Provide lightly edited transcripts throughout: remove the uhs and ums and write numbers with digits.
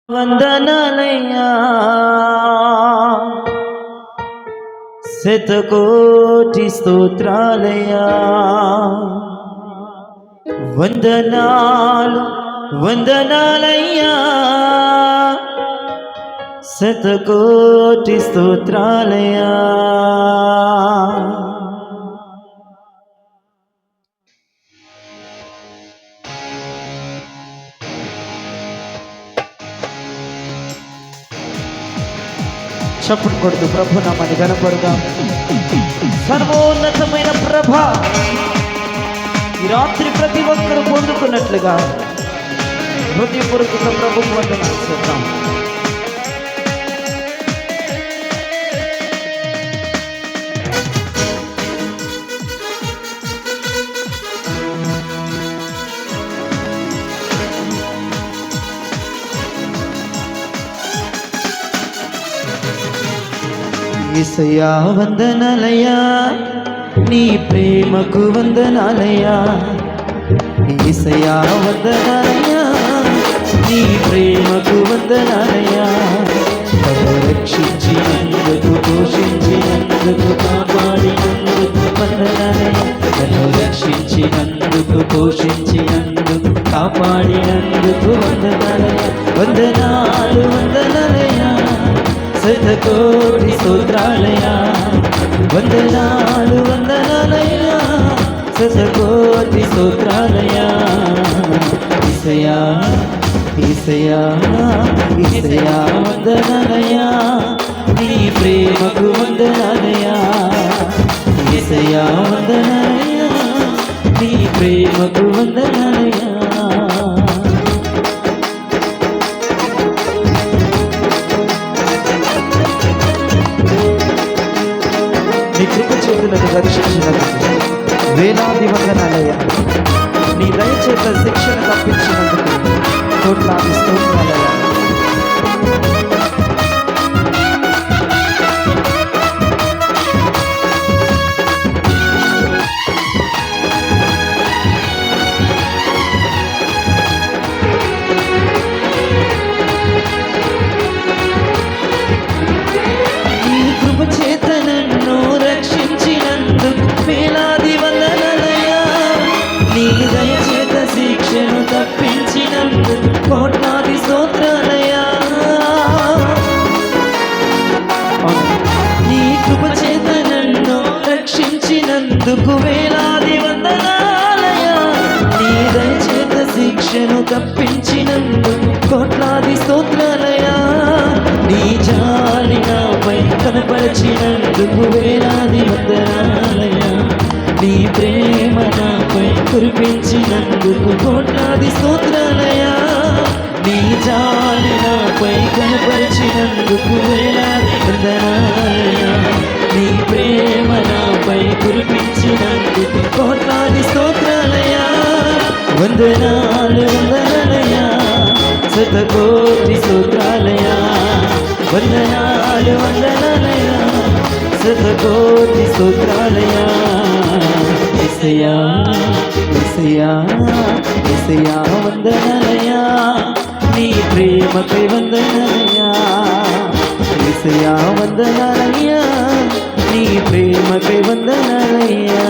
వందనాలయ్యా శతకోటి స్తోత్రాలయ్యా వందనాలు వందనాలయ్యా శతకోటి స్తోత్రాలయ్యా చప్పుడు కొడుతూ ప్రభు నామాన్ని గణపడుదాం. సర్వోన్నతమైన ప్రభ ఈ రాత్రి ప్రతి ఒక్కరు పొందుకున్నట్లుగా హృదయపూర్వక ప్రభుత్వం వందనాలు చేద్దాం. యేసయ్యా వందనాలయ్యా నీ ప్రేమకు వందనాలయ్యా యేసయ్యా వందనాలయ్యా నీ ప్రేమకు వందనాలయ్యా నన్ను రక్షించినందుకు పోషించినందుకు కాపాడినందుకు వందనాలయ్యా నన్ను రక్షించినందుకు పోషించినందుకు కాపాడినందుకు వందనాలయ్యా వందనాలు వందనాలయ్యా శతకోటి స్తోత్రాలయ్యా వందనాలు వందనాలయ్యా శతకోటి స్తోత్రాలయ్యా యేసయ్యా యేసయ్యా యేసయ్యా వందనాలయ్యా నీ ప్రేమకు వందనాలయ్యా యేసయ్యా వందనాలయ్యా నీ ప్రేమకు వందనాలయ్యా నీ కృప చేతులకు దర్శించినందుకు వేలాది వందనాలయ్యా నీ దయచేత శిక్షణ తప్పించినందుకు కోట్లాది స్తోత్రాలయ్యా నీ కృప చేత నన్ను రక్షించినందుకు వేలాది వందనాలయ్యా నీ దయచేత శిక్షను తప్పించినందుకు కోట్లాది స్తోత్రాలయ్యా నీ కృప చేత నన్ను రక్షించినందుకు వేలాది వందనాలయ్యా నీ దయచేత శిక్షను తప్పించినందుకు కోట్లాది స్తోత్రాలయ్యా నీ జాలి నాపై కనపరిచినందుకు వేలాది వందనాలయ్యా నీ ప్రేమ నాపై కురిపించినందుకు కోట్లాది స్తోత్రాలయ్యా నీ జాలి నాపై కనపరిచినందుకు వేలాది వందనాలయ్యా నీ ప్రేమ నాపై కురిపించినందుకు కోట్లాది స్తోత్రాలయ్యా వందనాలు వందనాలయ్యా శతకోటి స్తోత్రాలయ్యా వందనాలు వందనాలయ్యా శతకోటి స్తోత్రాలయ్యా యేసయ్యా యేసయ్యా యేసయ్యా వందనాలయ్యా నీ ప్రేమకై వందనాలయ్యా యేసయ్యా వందనాలయ్యా నీ ప్రేమకై వందనాలయ్యా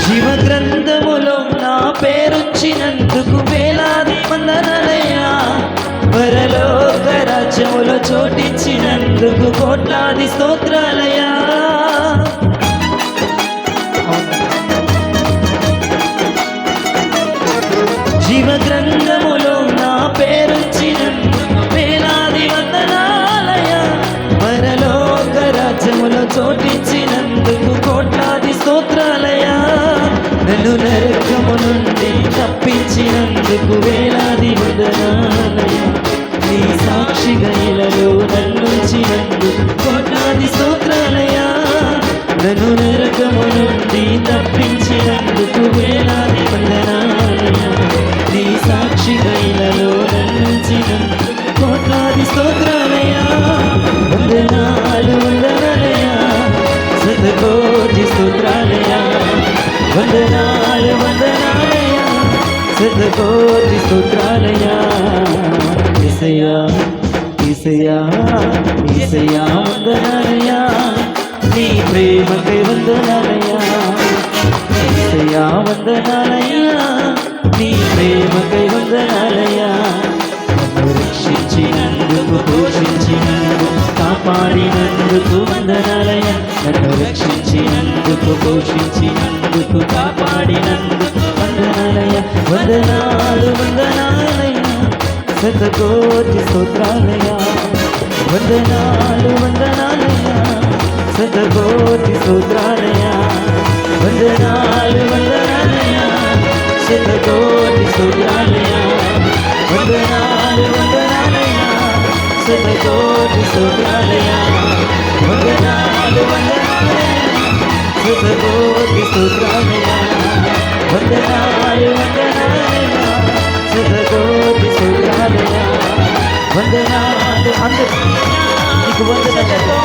జీవ గ్రంథములో నా పేరుచ్చినందుకు వేలాది వందనాలయ్యా పరలోక రాజ్యములో చోటిచ్చినందుకు కోట్లాది స్తోత్రాలయ్యా జీవ గ్రంథములో నా పేరుచ్చినందుకు వేలాది వందనాలయ్యా పరలోక రాజ్యములో చోటిచ్చినందుకు కోట్లాది స్తోత్రాలయ్యా నన్ను నరకము నుండి తప్పించినందుకు వేలాది వందనాలయ్యా. నీ సాక్షిగా ఇలలో నన్నుంచినందుకు కోట్లాది స్తోత్రాలయ్యా. నన్ను నరకము నుండి తప్పించినందుకు వేలాది వందనాలయ్యా. నీ సాక్షిగా ఇలలో నన్నుంచినందుకు కోట్లాది స్తోత్రాలయ్యా. వందనాలు వందనాలయ్యా, శతకోటి స్తోత్రాలయ్యా. వందనాలు వందనాలయ్యా, శతకోటి స్తోత్రాలయ్యా. యేసయ్యా యేసయ్యా యేసయ్యా వందనాలయ్యా, నీ ప్రేమకై వందనాలయ్యా. యేసయ్యా వందనాలయ్యా, నీ ప్రేమకై వందనాలయ్యా. నన్ను రక్షించినందుకు, పోషించినందుకు, కాపాడినందుకు వందనాలయ్యా. నన్ను రక్షించినందుకు, పోషించినందుకు, కాపాడినందుకు వందనాలయ్యా. వందనాలు వందనాలయ్యా, శతకోటి స్తోత్రాలయ్యా. వందనాలు వందనాలయ్యా, శతకోటి స్తోత్రాలయ్యా. వందనాలు వందనాలయ్యా, శతకోటి స్తోత్రాలయ్యా. వందనాలు వందనాలయ్యా, శతకోటి స్తోత్రాలయ్యా. వందనాలు వందనాలయ్యా, శతకోటి స్తోత్రాలయ్యా. వందనాలు వందనాలయ్యా, శతకోటి స్తోత్రాలయ్యా. వందనాలు అందరికీ నీకు వందనాలు.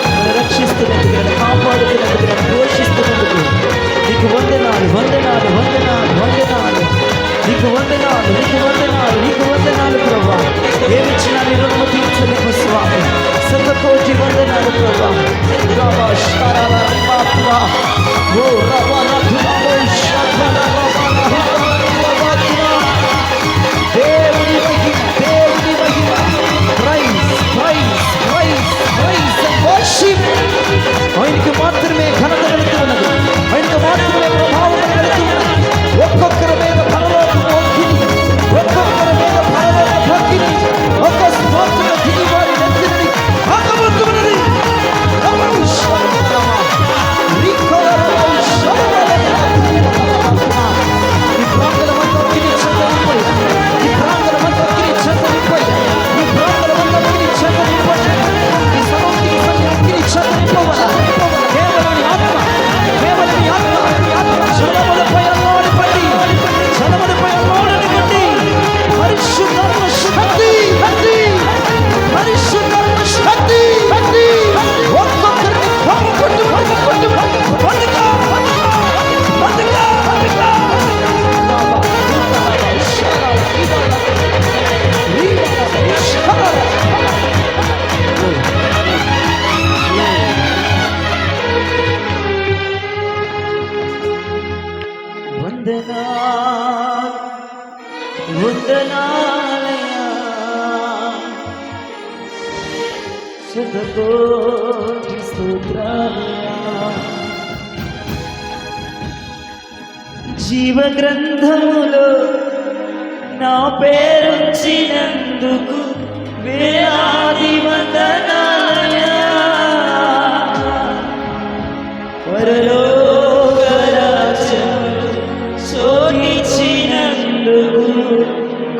నన్ను రక్షిస్తున్నందుకు, నన్ను కాపాడుతున్నందుకు, నన్ను పోషిస్తున్నందుకు నీకు వందనాలు వందనాలు వందనాలు వందనాలు. నీకు వందనాలు నీకు వందనాలు నీకు వందనాలు ప్రభా. ఏమిచ్చినా నీ రుణము తీర్చలేము స్వామి. శతకోటి వందనాలు ప్రభా. రవా శరవ రవా ఓ రవా రవా దేవుని మహిమ దేవుని మహిమ. Praise praise praise praise and worship. ఆయనకి మాత్రమే ఘనత కలుగుతూ ఉన్నది, ఆయనకు మాత్రమే ప్రభావం కలుగుతూ ఉన్నది. ఒక్కొక్కరి మీద పరలోకపు అగ్ని, ఒక్కొక్కరి మీద పరలోకపు అగ్ని అకస్మాత్తుగా దిగి వారి నెత్తిని ఆగబోతున్నది. ఈ ప్రాంగణమంతా అగ్ని చెందనిపోయి, ఈ ప్రాంగణమంతా అగ్ని చెందనిపోయి, ఈ ప్రాంగణమంతా అగ్ని చెందనిపోయి, ఈ సమస్య అగ్ని చెందనిపోవల. కేవలం నీ ఆత్మ, కేవలం నీ ఆత్మ జలములపై అల్లాడిపడి, జలములపై అల్లాడనివ్వండి. పరిశుద్ధాత్మ శక్తి, పరిశుద్ధాత్మ శక్తి ఒక్కొక్కరిని కొట్టు కొట్టు కొట్టు కొట్టుగా కొట్టుగా కొట్టుగా. వందనాలయ్యా, శతకోటి స్తోత్రాలయ్యా. జీవ గ్రంథములో నా పేరుంచినందుకు వేలాది వందనాలయ్యా. పరలోక రాజ్యములో శోధించినందుకు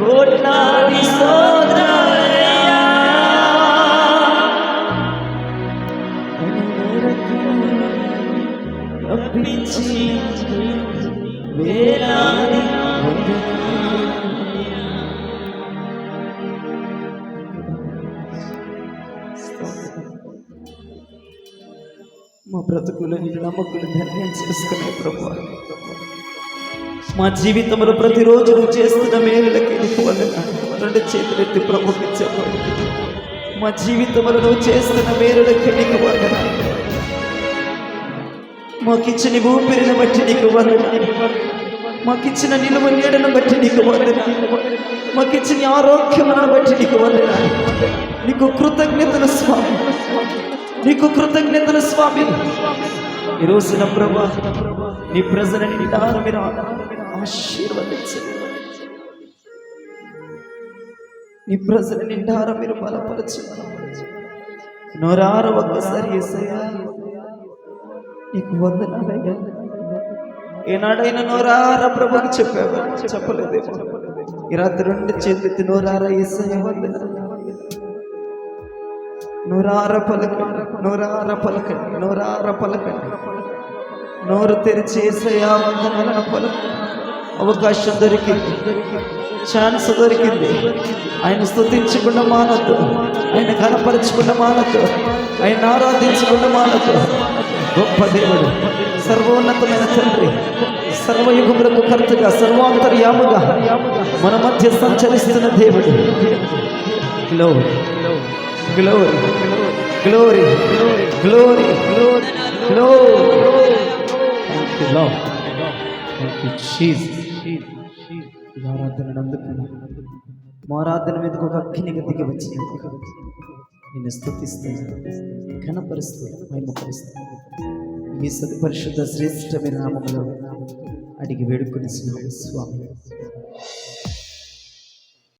కోట్లాది స్తోత్రాలయ్యా. తప్పించి వేలాది మా బ్రతుకులు నిన్ను నమ్మకులు ధైర్యం చేసుకునే ప్రభువా. మా జీవితంలో ప్రతిరోజు నువ్వు చేస్తున్న మేలులకి నీకు వందనాలు. రెండు చేతులెత్తి ప్రభుకి చెప్పండి. మా జీవితంలో నువ్వు చేస్తున్న మేలులకి నీకు వందనాలు. మాకిచ్చిన ఊపిరిని బట్టి నీకు వందనాలు. మాకిచ్చిన నిలువ నీడను బట్టి నీకు వందనాలు. మాకిచ్చిన ఆరోగ్యములను బట్టి నీకు వందనాలు. నీకు కృతజ్ఞతలు స్వామి, నీకు కృతజ్ఞతలు స్వామి. ఈ రోజున ప్రభా నీ ప్రజల నిండారు మీరు ఆశీర్వదించండి. నీ ప్రజల నిండారు మీరు బలపరచండి. నోరారు ఒక్కసారి యేసయ్యా నీకు వందనాలయ్యా, ఏనాడైనా నోరారా ప్రభుకి చెప్పావు, చెప్పలేదేమో. ఈ రాత్రి రెండు చేతులెత్తి నోరారా యేసయ్య వందనాలు. నోరార పలకండి, నోరార పలకండి, నోరార పలకండి. నోరు తెరిచి యేసయ్య వందనాలను పలకండి. అవకాశం దొరికింది, ఛాన్స్ దొరికింది. ఆయన స్తుతించకుండా మానొద్దు, ఆయన ఘనపరచకుండా మానొద్దు, ఆయన ఆరాధించకుండా మానొద్దు. గొప్ప దేవుడు, సర్వోన్నతమైన తండ్రి, సర్వయుగములకు కర్తగా, సర్వాంతర్యాముగా మన మధ్య సంచరిస్తున్న దేవుడు. Glory glory glory glory glory. ఆరాధన మా ఆరాధన మీదకు ఒక అగ్నిగా దిగి వచ్చినందుకు నిన్ను స్తుతిస్తూ, ఘనపరుస్తూ, మహిమపరుస్తూ ఈ పరిశుద్ధ శ్రేష్టమైన నామములో అడిగి వేడుకొని స్వామి.